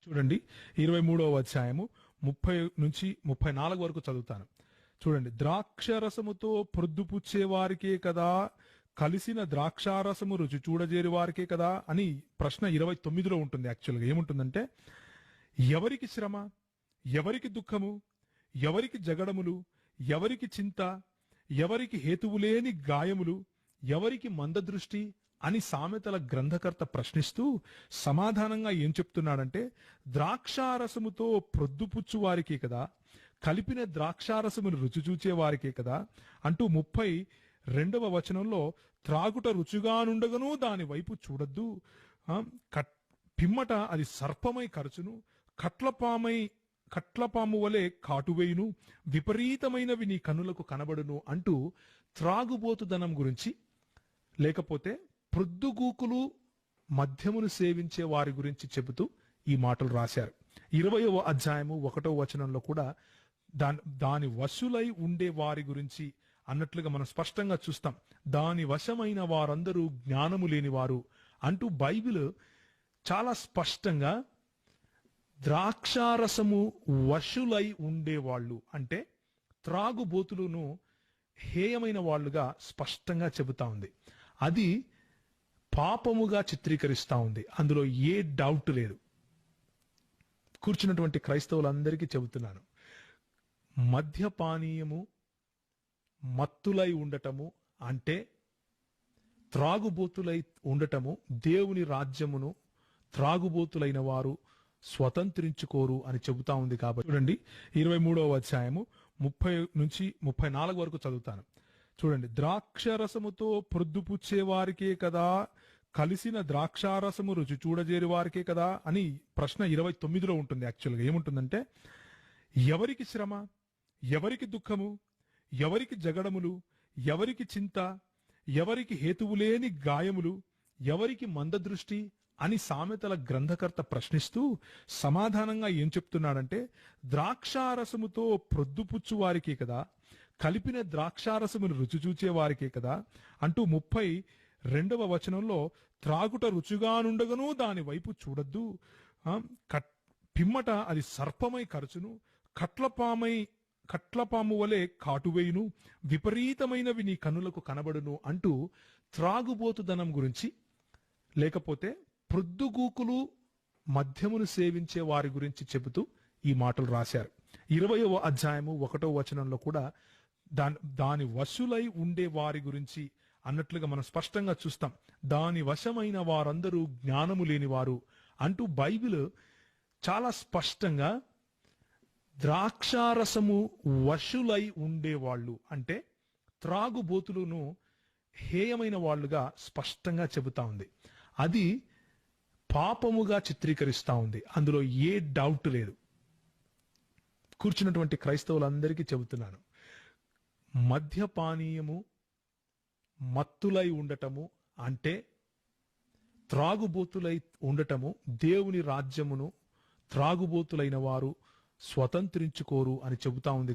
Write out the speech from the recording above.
చూడండి 23వ అధ్యాయము 30 నుంచి 34 వరకు చదువుతాను. చూడండి, ద్రాక్షరసముతో ప్రొద్దుపుచ్చే వారికే కదా, కలిసిన ద్రాక్షారసము రుచి చూడజేరి వారికే కదా అని ప్రశ్న 29లో ఉంటుంది. యాక్చువల్గా ఏముంటుందంటే, ఎవరికి శ్రమ, ఎవరికి దుఃఖము, ఎవరికి జగడములు, ఎవరికి చింత, ఎవరికి హేతువులేని గాయములు, ఎవరికి మందదృష్టి అని సామెతల గ్రంథకర్త ప్రశ్నిస్తూ సమాధానంగా ఏం చెప్తున్నాడంటే, ద్రాక్షారసముతో ప్రొద్దుపుచ్చు వారికే కదా, కలిపిన ద్రాక్షారసమును రుచి చూచే వారికే కదా అంటూ 32వ వచనంలో, త్రాగుట రుచిగానుండగను దాని వైపు చూడద్దు, పిమ్మట అది సర్పమై కరచును, కట్లపాము వలె కాటువేయును, విపరీతమైనవి నీ కన్నులకు కనబడును అంటూ త్రాగుబోతుదనం గురించి, లేకపోతే ప్రొద్దుగూకులు మద్యమును సేవించే వారి గురించి చెబుతూ ఈ మాటలు రాశారు. 20వ అధ్యాయము 1వ వచనంలో కూడా దాని వశులై ఉండే వారి గురించి అన్నట్లుగా మనం స్పష్టంగా చూస్తాం. దాని వశమైన వారందరూ జ్ఞానము లేని వారు అంటూ బైబిల్ చాలా స్పష్టంగా ద్రాక్షారసము వశులై ఉండేవాళ్ళు అంటే త్రాగుబోతులను హేయమైన వాళ్ళుగా స్పష్టంగా చెబుతా ఉంది. అది పాపముగా చిత్రీకరిస్తా ఉంది. అందులో ఏ డౌట్ లేదు. కూర్చున్నటువంటి క్రైస్తవులందరికీ చెబుతున్నాను, మద్యపానీయము మత్తులై ఉండటము అంటే త్రాగుబోతులై ఉండటము, దేవుని రాజ్యమును త్రాగుబోతులైన వారు స్వతంత్రించుకోరు అని చెబుతా ఉంది. కాబట్టి చూడండి 23వ అధ్యాయము 30 నుంచి 34 వరకు చదువుతాను. చూడండి, ద్రాక్షరసముతో ప్రొద్దుపుచ్చే వారికే కదా, కలిసిన ద్రాక్షారసము రుచి చూడజేరి వారికే కదా అని ప్రశ్న 29లో ఉంటుంది. యాక్చువల్గా ఏముంటుందంటే, ఎవరికి శ్రమ, ఎవరికి దుఃఖము, ఎవరికి జగడములు, ఎవరికి చింత, ఎవరికి హేతువులేని గాయములు, ఎవరికి మందదృష్టి అని సామెతల గ్రంథకర్త ప్రశ్నిస్తూ సమాధానంగా ఏం చెప్తున్నాడంటే, ద్రాక్షారసముతో ప్రొద్దుపుచ్చు వారికే కదా, కలిపిన ద్రాక్షారసమును రుచి చూచే వారికే కదా అంటూ 32వ వచనంలో, త్రాగుట రుచిగానుండగను దాని వైపు చూడద్దు, పిమ్మట అది సర్పమై కరచును, కట్లపాము వలె కాటువేయును, విపరీతమైనవి నీ కన్నులకు కనబడును అంటూ త్రాగుబోతుదనం గురించి, లేకపోతే ప్రొద్దుగూకులు మద్యమును సేవించే వారి గురించి చెబుతూ ఈ మాటలు రాశారు. 20వ అధ్యాయము 1వ వచనంలో కూడా దాని వశులై ఉండే వారి గురించి అన్నట్లుగా మనం స్పష్టంగా చూస్తాం. దాని వశమైన వారందరూ జ్ఞానము లేని వారు అంటూ బైబిల్ చాలా స్పష్టంగా ద్రాక్షారసము వశులై ఉండేవాళ్ళు అంటే త్రాగుబోతులను హేయమైన వాళ్ళుగా స్పష్టంగా చెబుతా ఉంది. అది పాపముగా చిత్రీకరిస్తా ఉంది. అందులో ఏ డౌట్ లేదు. కూర్చున్నటువంటి క్రైస్తవులందరికీ చెబుతున్నాను, మద్యపానీయము మత్తులై ఉండటము అంటే త్రాగుబోతులై ఉండటము, దేవుని రాజ్యమును త్రాగుబోతులైన వారు స్వతంత్రించుకోరు అని చెబుతా ఉంది.